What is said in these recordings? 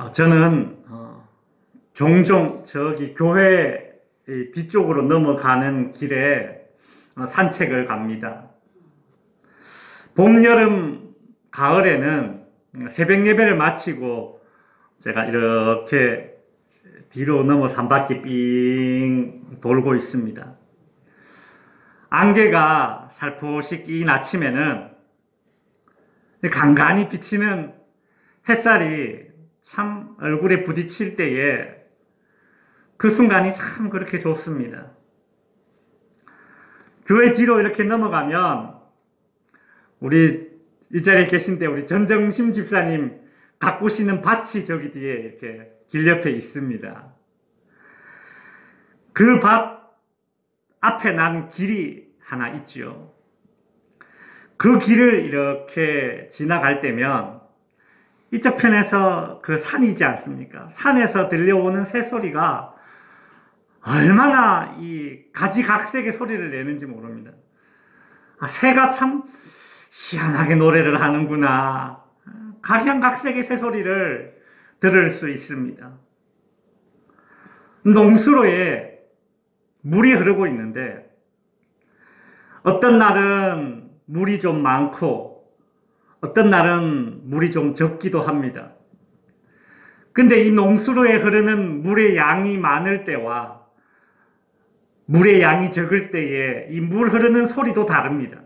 저는 종종 저기 교회 뒤쪽으로 넘어가는 길에 산책을 갑니다. 봄, 여름, 가을에는 새벽 예배를 마치고 제가 이렇게 뒤로 넘어서 한 바퀴 삥 돌고 있습니다. 안개가 살포시 낀 아침에는 간간히 비치는 햇살이 참 얼굴에 부딪힐 때에 그 순간이 참 그렇게 좋습니다. 교회 뒤로 이렇게 넘어가면 우리 이 자리에 계신데 우리 전정심 집사님 가꾸시는 밭이 저기 뒤에 이렇게 길 옆에 있습니다. 그 밭 앞에 나는 길이 하나 있죠. 그 길을 이렇게 지나갈 때면 이쪽 편에서 그 산이지 않습니까? 산에서 들려오는 새소리가 얼마나 이 가지각색의 소리를 내는지 모릅니다. 새가 참 희한하게 노래를 하는구나. 각양각색의 새소리를 들을 수 있습니다. 농수로에 물이 흐르고 있는데 어떤 날은 물이 좀 많고 어떤 날은 물이 좀 적기도 합니다. 근데 이 농수로에 흐르는 물의 양이 많을 때와 물의 양이 적을 때에 이 물 흐르는 소리도 다릅니다.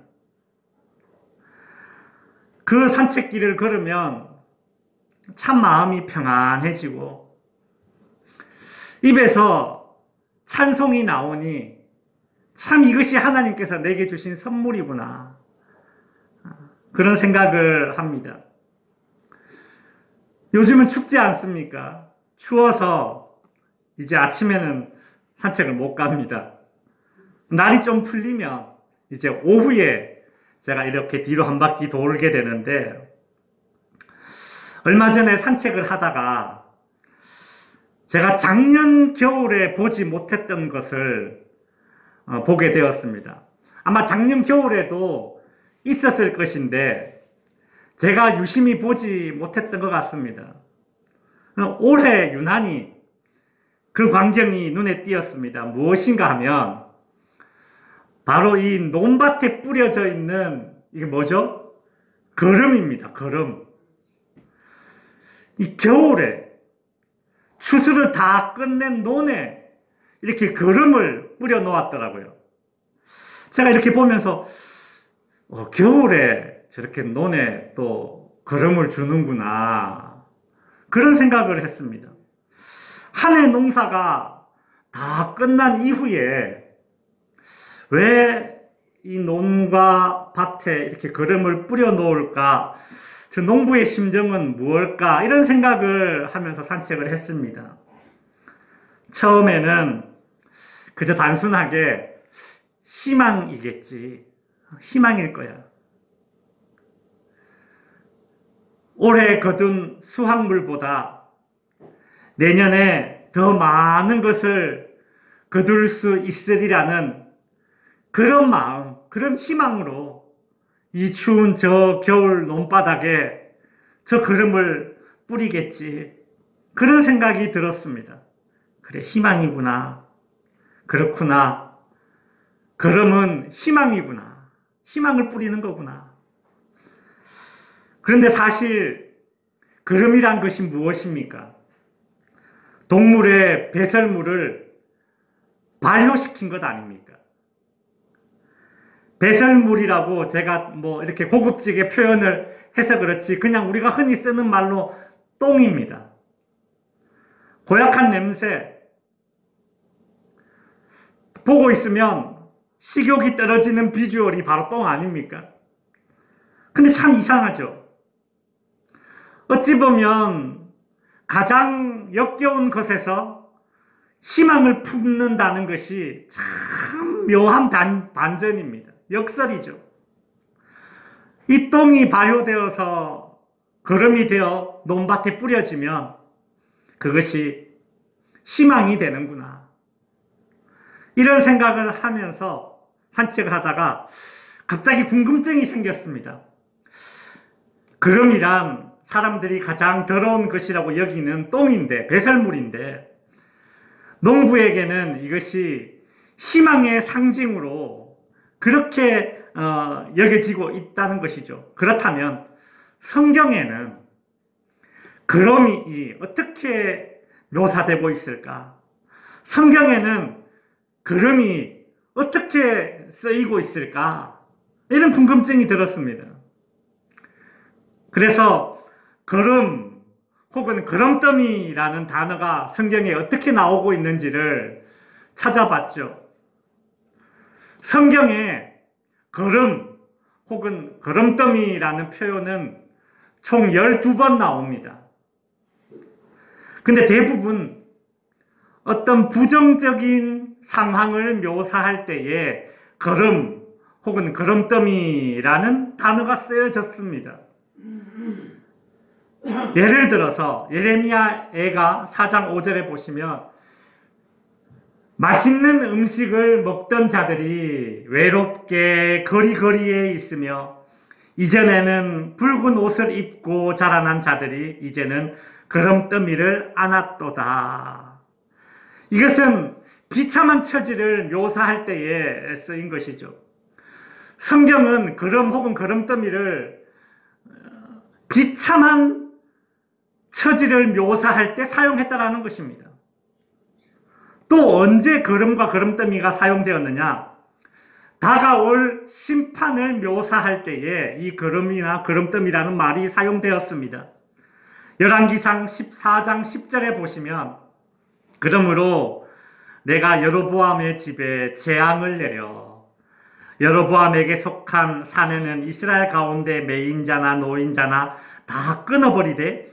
그 산책길을 걸으면 참 마음이 평안해지고 입에서 찬송이 나오니 참 이것이 하나님께서 내게 주신 선물이구나. 그런 생각을 합니다. 요즘은 춥지 않습니까? 추워서 이제 아침에는 산책을 못 갑니다. 날이 좀 풀리면 이제 오후에 제가 이렇게 뒤로 한 바퀴 돌게 되는데 얼마 전에 산책을 하다가 제가 작년 겨울에 보지 못했던 것을 보게 되었습니다. 아마 작년 겨울에도 있었을 것인데 제가 유심히 보지 못했던 것 같습니다. 올해 유난히 그 광경이 눈에 띄었습니다. 무엇인가 하면 바로 이 논밭에 뿌려져 있는 이게 뭐죠? 거름입니다. 거름. 이 겨울에 추수를 다 끝낸 논에 이렇게 거름을 뿌려 놓았더라고요. 제가 이렇게 보면서 겨울에 저렇게 논에 또 거름을 주는구나. 그런 생각을 했습니다. 한 해 농사가 다 끝난 이후에 왜 이 논과 밭에 이렇게 거름을 뿌려 놓을까? 저 농부의 심정은 무엇일까? 이런 생각을 하면서 산책을 했습니다. 처음에는 그저 단순하게 희망이겠지. 희망일 거야. 올해 거둔 수확물보다 내년에 더 많은 것을 거둘 수 있으리라는 그런 마음, 그런 희망으로 이 추운 저 겨울 논바닥에 저 거름을 뿌리겠지. 그런 생각이 들었습니다. 그래, 희망이구나. 그렇구나. 거름은 희망이구나. 희망을 뿌리는 거구나. 그런데 사실 거름이란 것이 무엇입니까? 동물의 배설물을 발효시킨 것 아닙니까? 배설물이라고 제가 이렇게 고급지게 표현을 해서 그렇지 그냥 우리가 흔히 쓰는 말로 똥입니다. 고약한 냄새 보고 있으면 식욕이 떨어지는 비주얼이 바로 똥 아닙니까? 근데 참 이상하죠. 어찌 보면 가장 역겨운 것에서 희망을 품는다는 것이 참 묘한 반전입니다. 역설이죠. 이 똥이 발효되어서 거름이 되어 논밭에 뿌려지면 그것이 희망이 되는구나. 이런 생각을 하면서 산책을 하다가 갑자기 궁금증이 생겼습니다. 거름이란 사람들이 가장 더러운 것이라고 여기는 똥인데, 배설물인데, 농부에게는 이것이 희망의 상징으로 그렇게 여겨지고 있다는 것이죠. 그렇다면 성경에는 그럼이 어떻게 묘사되고 있을까? 성경에는 그럼이 어떻게 쓰이고 있을까? 이런 궁금증이 들었습니다. 그래서 그럼 혹은 그럼더미라는 단어가 성경에 어떻게 나오고 있는지를 찾아봤죠. 성경에 그럼 혹은 그럼더미라는 표현은 총 12번 나옵니다. 근데 대부분 어떤 부정적인 상황을 묘사할 때에 그럼 혹은 그럼더미라는 단어가 쓰여졌습니다. 예를 들어서 예레미야애가 4장 5절에 보시면 맛있는 음식을 먹던 자들이 외롭게 거리거리에 있으며 이전에는 붉은 옷을 입고 자라난 자들이 이제는 그럼더미를 안았도다. 이것은 비참한 처지를 묘사할 때에 쓰인 것이죠. 성경은 그럼 혹은 그럼더미를 비참한 처지를 묘사할 때 사용했다라는 것입니다. 또 언제 그럼과 그럼더미가 사용되었느냐? 다가올 심판을 묘사할 때에 이 그럼이나 그럼더미라는 말이 사용되었습니다. 열왕기상 14장 10절에 보시면 그러므로 내가 여로보암의 집에 재앙을 내려 여로보암에게 속한 사내는 이스라엘 가운데 매인자나 노인자나 다 끊어버리되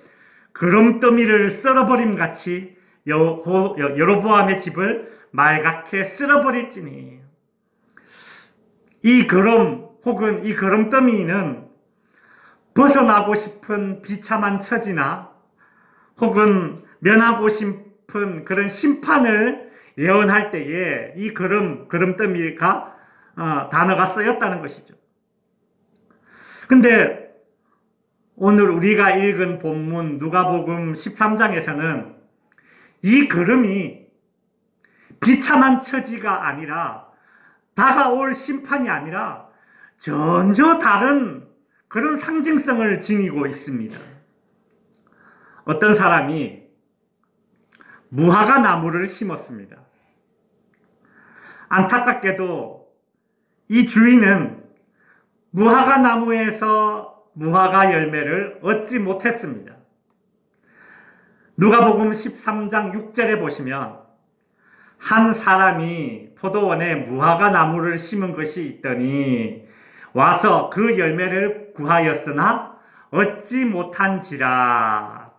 그럼더미를 썰어버림같이 여로보암의 집을 말갛게 쓸어버릴지니. 이 그럼 혹은 이 그럼더미는 벗어나고 싶은 비참한 처지나 혹은 면하고 싶은 그런 심판을 예언할 때에 이 그럼더미가 단어가 쓰였다는 것이죠. 근데 오늘 우리가 읽은 본문 누가복음 13장에서는 이 그럼이 비참한 처지가 아니라 다가올 심판이 아니라 전혀 다른 그런 상징성을 지니고 있습니다. 어떤 사람이 무화과 나무를 심었습니다. 안타깝게도 이 주인은 무화과 나무에서 무화과 열매를 얻지 못했습니다. 누가복음 13장 6절에 보시면 한 사람이 포도원에 무화과 나무를 심은 것이 있더니 와서 그 열매를 구하였으나 얻지 못한지라.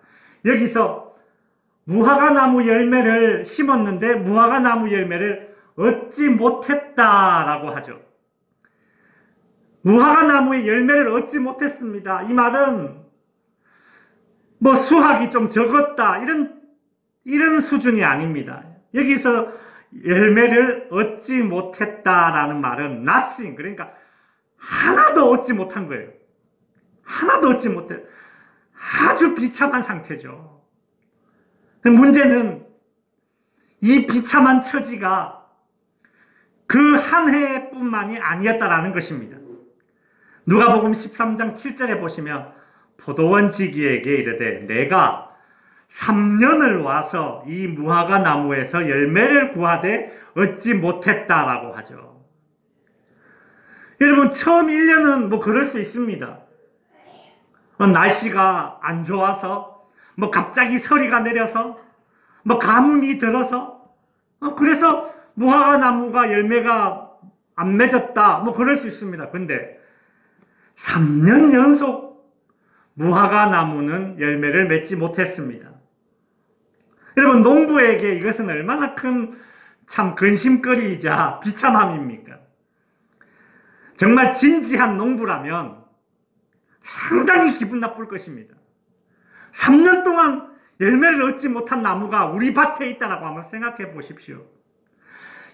여기서 무화과 나무 열매를 심었는데 무화과 나무 열매를 얻지 못했다라고 하죠. 무화과 나무의 열매를 얻지 못했습니다. 이 말은 뭐 수확이 좀 적었다 이런 수준이 아닙니다. 여기서 열매를 얻지 못했다라는 말은 nothing, 그러니까 하나도 얻지 못한 거예요. 하나도 얻지 못해. 아주 비참한 상태죠. 문제는 이 비참한 처지가 그 한 해뿐만이 아니었다라는 것입니다. 누가복음 13장 7절에 보시면 포도원 지기에게 이르되 내가 3년을 와서 이 무화과 나무에서 열매를 구하되 얻지 못했다라고 하죠. 여러분 처음 1년은 뭐 그럴 수 있습니다. 날씨가 안 좋아서 뭐 갑자기 서리가 내려서 뭐 가뭄이 들어서 그래서 무화과 나무가 열매가 안 맺었다 뭐 그럴 수 있습니다. 근데 3년 연속 무화과 나무는 열매를 맺지 못했습니다. 여러분 농부에게 이것은 얼마나 큰 참 근심거리이자 비참함입니까? 정말 진지한 농부라면 상당히 기분 나쁠 것입니다. 3년 동안 열매를 얻지 못한 나무가 우리 밭에 있다라고 한번 생각해 보십시오.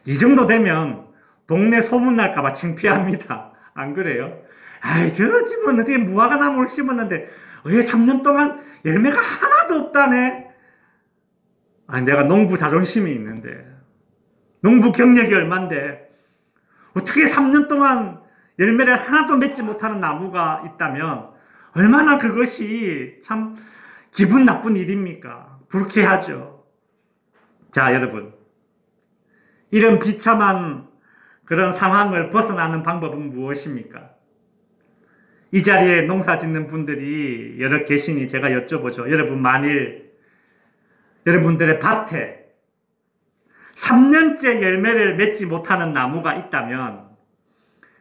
이 정도 되면 동네 소문날까봐 창피합니다. 안 그래요? 아이, 저 집은 어떻게 무화과 나무를 심었는데 왜 3년 동안 열매가 하나도 없다네? 아니, 내가 농부 자존심이 있는데, 농부 경력이 얼만데, 어떻게 3년 동안 열매를 하나도 맺지 못하는 나무가 있다면, 얼마나 그것이 참 기분 나쁜 일입니까? 불쾌하죠. 자, 여러분. 이런 비참한 그런 상황을 벗어나는 방법은 무엇입니까? 이 자리에 농사 짓는 분들이 여러 계시니 제가 여쭤보죠. 여러분, 만일 여러분들의 밭에 3년째 열매를 맺지 못하는 나무가 있다면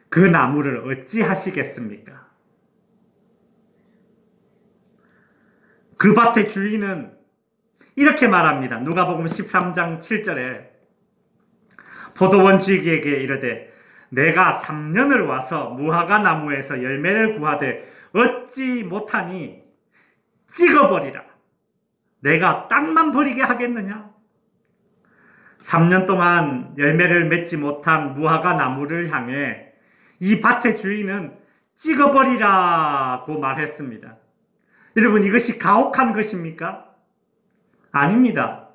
그 나무를 어찌 하시겠습니까? 그 밭의 주인은 이렇게 말합니다. 누가복음 13장 7절에 포도원 지기에게 이르되 내가 3년을 와서 무화과 나무에서 열매를 구하되 얻지 못하니 찍어버리라. 내가 땅만 버리게 하겠느냐? 3년 동안 열매를 맺지 못한 무화과 나무를 향해 이 밭의 주인은 찍어버리라고 말했습니다. 여러분, 이것이 가혹한 것입니까? 아닙니다.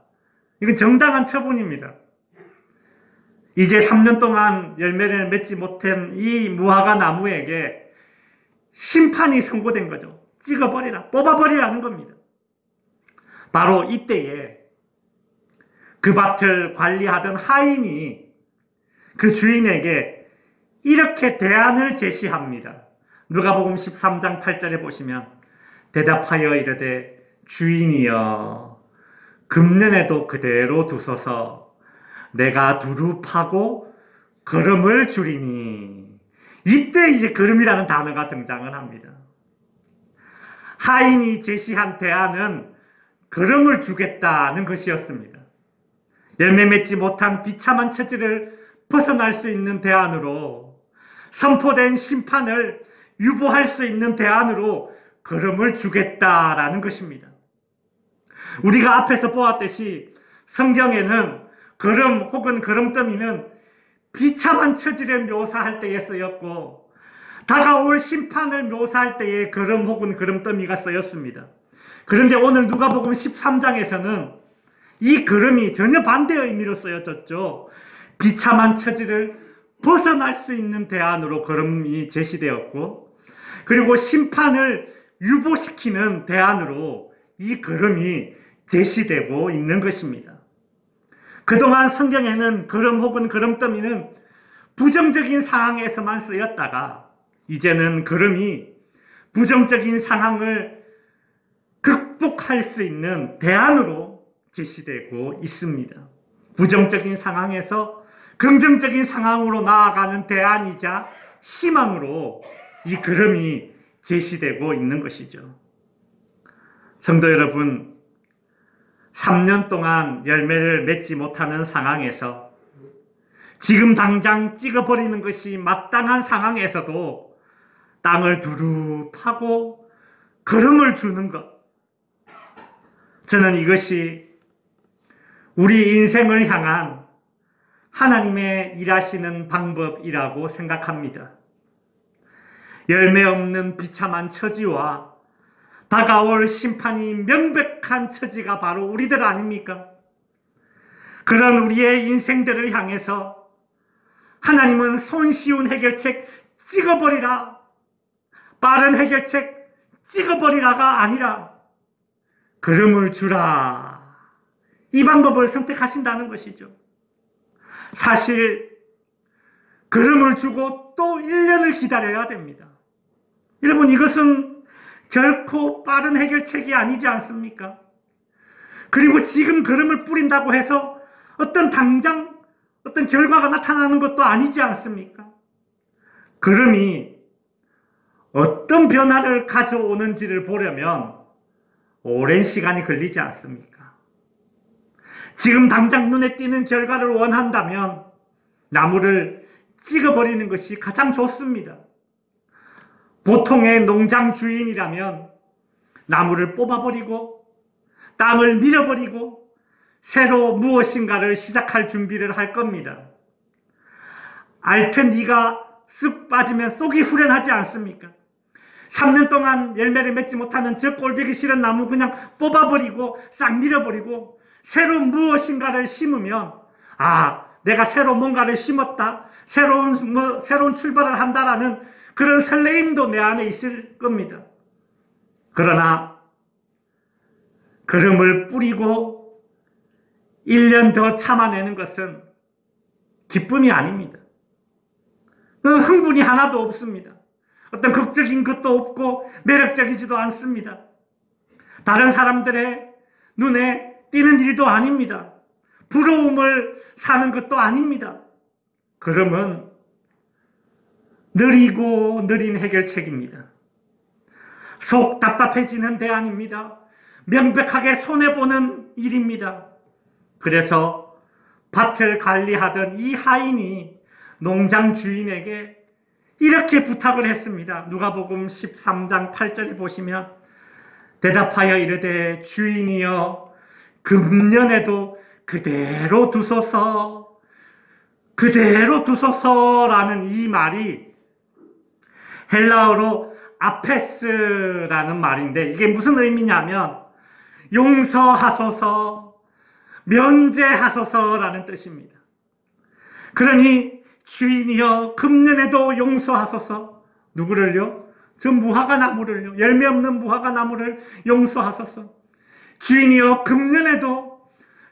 이건 정당한 처분입니다. 이제 3년 동안 열매를 맺지 못한 이 무화과 나무에게 심판이 선고된 거죠. 찍어버리라, 뽑아버리라는 겁니다. 바로 이때에 그 밭을 관리하던 하인이 그 주인에게 이렇게 대안을 제시합니다. 누가복음 13장 8절에 보시면 대답하여 이르되 주인이여 금년에도 그대로 두소서 내가 두루 파고 거름을 주리니. 이때 이제 거름이라는 단어가 등장을 합니다. 하인이 제시한 대안은 거름을 주겠다는 것이었습니다. 열매 맺지 못한 비참한 처지를 벗어날 수 있는 대안으로, 선포된 심판을 유보할 수 있는 대안으로 거름을 주겠다라는 것입니다. 우리가 앞에서 보았듯이 성경에는 거름 혹은 거름더미는 비참한 처지를 묘사할 때에 쓰였고, 다가올 심판을 묘사할 때에 거름 혹은 거름더미가 쓰였습니다. 그런데 오늘 누가복음 13장에서는 이 거름이 전혀 반대의 의미로 쓰여졌죠. 비참한 처지를 벗어날 수 있는 대안으로 거름이 제시되었고, 그리고 심판을 유보시키는 대안으로 이 거름이 제시되고 있는 것입니다. 그동안 성경에는 거름 혹은 거름더미는 부정적인 상황에서만 쓰였다가 이제는 거름이 부정적인 상황을 극복할 수 있는 대안으로 제시되고 있습니다. 부정적인 상황에서 긍정적인 상황으로 나아가는 대안이자 희망으로 이 거름이 제시되고 있는 것이죠. 성도 여러분, 3년 동안 열매를 맺지 못하는 상황에서 지금 당장 찍어버리는 것이 마땅한 상황에서도 땅을 두루 파고 거름을 주는 것, 저는 이것이 우리 인생을 향한 하나님의 일하시는 방법이라고 생각합니다. 열매 없는 비참한 처지와 다가올 심판이 명백한 처지가 바로 우리들 아닙니까? 그런 우리의 인생들을 향해서 하나님은 손쉬운 해결책 찍어버리라, 빠른 해결책 찍어버리라가 아니라 거름을 주라, 이 방법을 선택하신다는 것이죠. 사실 거름을 주고 또 1년을 기다려야 됩니다. 여러분, 이것은 결코 빠른 해결책이 아니지 않습니까? 그리고 지금 거름을 뿌린다고 해서 당장 어떤 결과가 나타나는 것도 아니지 않습니까? 거름이 어떤 변화를 가져오는지를 보려면 오랜 시간이 걸리지 않습니까? 지금 당장 눈에 띄는 결과를 원한다면 나무를 찍어버리는 것이 가장 좋습니다. 보통의 농장 주인이라면 나무를 뽑아버리고 땅을 밀어버리고 새로 무엇인가를 시작할 준비를 할 겁니다. 알트 네가 쑥 빠지면 쏙이 후련하지 않습니까? 3년 동안 열매를 맺지 못하는 저 꼴보기 싫은 나무 그냥 뽑아버리고 싹 밀어버리고 새로운 무엇인가를 심으면 내가 새로 뭔가를 심었다, 새로운 출발을 한다라는 그런 설레임도 내 안에 있을 겁니다. 그러나 그름을 뿌리고 1년 더 참아내는 것은 기쁨이 아닙니다. 흥분이 하나도 없습니다. 어떤 극적인 것도 없고 매력적이지도 않습니다. 다른 사람들의 눈에 띄는 일도 아닙니다. 부러움을 사는 것도 아닙니다. 그러면 느리고 느린 해결책입니다. 속 답답해지는 대안입니다. 명백하게 손해보는 일입니다. 그래서 밭을 관리하던 이 하인이 농장 주인에게 이렇게 부탁을 했습니다. 누가복음 13장 8절에 보시면 대답하여 이르되 주인이여 금년에도 그대로 두소서라는 이 말이 헬라어로 아페스라는 말인데 이게 무슨 의미냐면 용서하소서, 면제하소서라는 뜻입니다. 그러니 주인이여 금년에도 용서하소서. 누구를요? 저 무화과 나무를요. 열매 없는 무화과 나무를 용서하소서. 주인이여 금년에도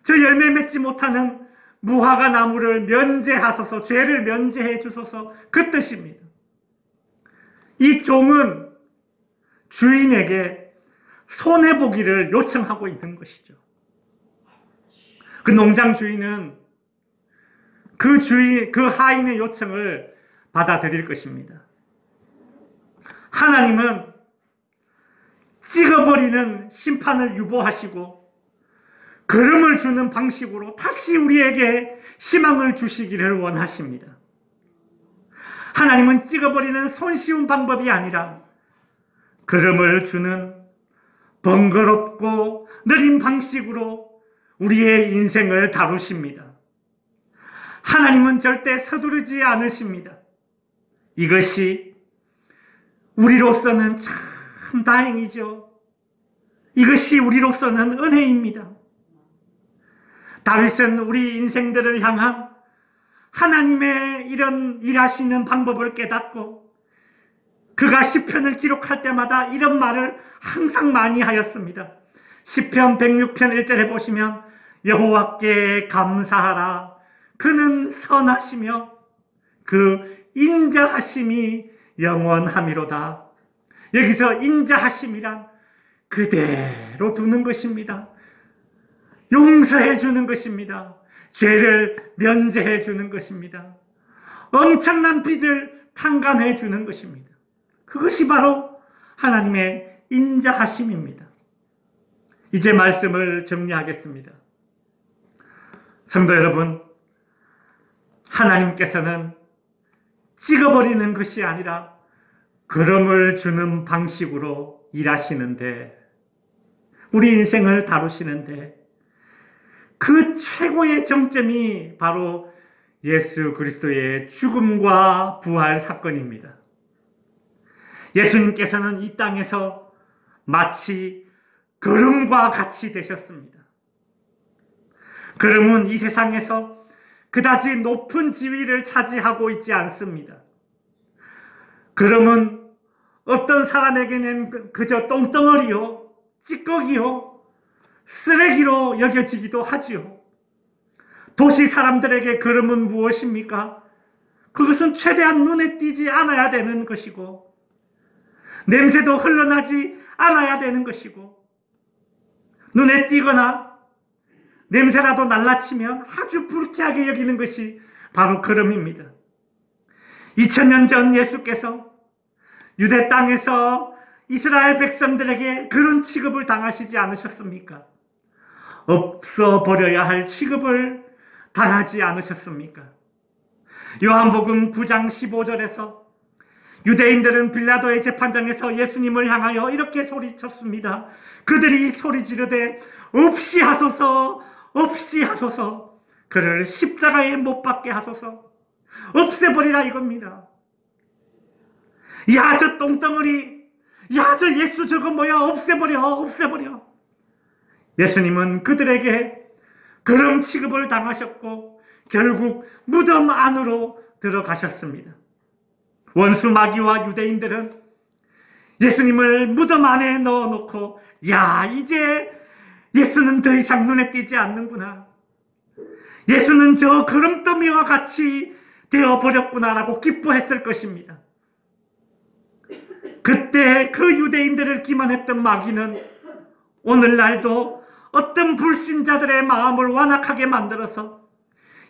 저 열매 맺지 못하는 무화과 나무를 면제하소서. 죄를 면제해 주소서. 그 뜻입니다. 이 종은 주인에게 손해보기를 요청하고 있는 것이죠. 그 농장 주인은 그 하인의 요청을 받아들일 것입니다. 하나님은 찍어버리는 심판을 유보하시고 걸음을 주는 방식으로 다시 우리에게 희망을 주시기를 원하십니다. 하나님은 찍어버리는 손쉬운 방법이 아니라 걸음을 주는 번거롭고 느린 방식으로 우리의 인생을 다루십니다. 하나님은 절대 서두르지 않으십니다. 이것이 우리로서는 참 다행이죠. 이것이 우리로서는 은혜입니다. 다윗은 우리 인생들을 향한 하나님의 이런 일하시는 방법을 깨닫고 그가 시편을 기록할 때마다 이런 말을 항상 많이 하였습니다. 시편 106편 1절에 보시면 여호와께 감사하라. 그는 선하시며 그 인자하심이 영원함이로다. 여기서 인자하심이란 그대로 두는 것입니다. 용서해 주는 것입니다. 죄를 면제해 주는 것입니다. 엄청난 빚을 탕감해 주는 것입니다. 그것이 바로 하나님의 인자하심입니다. 이제 말씀을 정리하겠습니다. 성도 여러분, 하나님께서는 찍어버리는 것이 아니라 걸음을 주는 방식으로 일하시는데, 우리 인생을 다루시는데 그 최고의 정점이 바로 예수 그리스도의 죽음과 부활 사건입니다. 예수님께서는 이 땅에서 마치 걸음과 같이 되셨습니다. 걸음은 이 세상에서 그다지 높은 지위를 차지하고 있지 않습니다. 걸음은 어떤 사람에게는 그저 똥덩어리요, 찌꺼기요, 쓰레기로 여겨지기도 하지요. 도시 사람들에게 걸음은 무엇입니까? 그것은 최대한 눈에 띄지 않아야 되는 것이고 냄새도 흘러나지 않아야 되는 것이고 눈에 띄거나 냄새라도 날라치면 아주 불쾌하게 여기는 것이 바로 걸음입니다. 2000년 전 예수께서 유대 땅에서 이스라엘 백성들에게 그런 취급을 당하시지 않으셨습니까? 없어버려야 할 취급을 당하지 않으셨습니까? 요한복음 9장 15절에서 유대인들은 빌라도의 재판장에서 예수님을 향하여 이렇게 소리쳤습니다. 그들이 소리 지르되 없이 하소서, 없이 하소서, 그를 십자가에 못 박게 하소서, 없애버리라 이겁니다. 야, 저 똥덩어리, 야, 저 예수 저거 뭐야, 없애버려. 예수님은 그들에게 그런 취급을 당하셨고 결국 무덤 안으로 들어가셨습니다. 원수 마귀와 유대인들은 예수님을 무덤 안에 넣어놓고, 야, 이제 예수는 더 이상 눈에 띄지 않는구나, 예수는 저 거름더미와 같이 되어버렸구나라고 기뻐했을 것입니다. 그때 그 유대인들을 기만했던 마귀는 오늘날도 어떤 불신자들의 마음을 완악하게 만들어서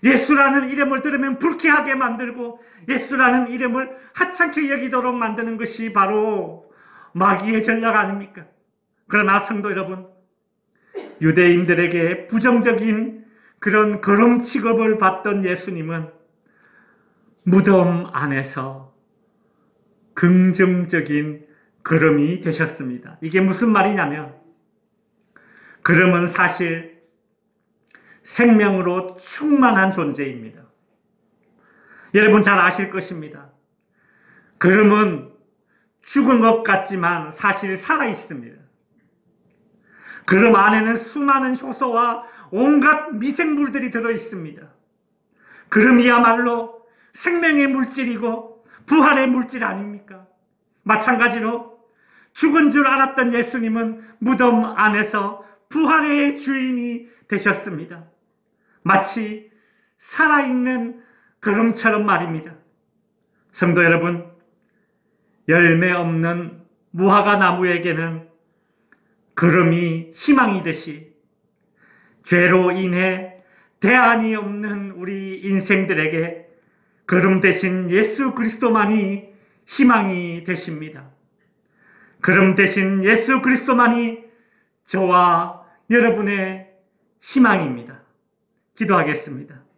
예수라는 이름을 들으면 불쾌하게 만들고 예수라는 이름을 하찮게 여기도록 만드는 것이 바로 마귀의 전략 아닙니까? 그러나 성도 여러분, 유대인들에게 부정적인 그런 거름 취급을 받던 예수님은 무덤 안에서 긍정적인 거름이 되셨습니다. 이게 무슨 말이냐면, 거름은 사실 생명으로 충만한 존재입니다. 여러분 잘 아실 것입니다. 거름은 죽은 것 같지만 사실 살아 있습니다. 거름 안에는 수많은 효소와 온갖 미생물들이 들어 있습니다. 거름이야말로 생명의 물질이고 부활의 물질 아닙니까? 마찬가지로 죽은 줄 알았던 예수님은 무덤 안에서 부활의 주인이 되셨습니다. 마치 살아있는 거름처럼 말입니다. 성도 여러분, 열매 없는 무화과 나무에게는 거름이 희망이듯이 죄로 인해 대안이 없는 우리 인생들에게 거름 대신 예수 그리스도만이 희망이 되십니다. 거름 대신 예수 그리스도만이 저와 여러분의 희망입니다. 기도하겠습니다.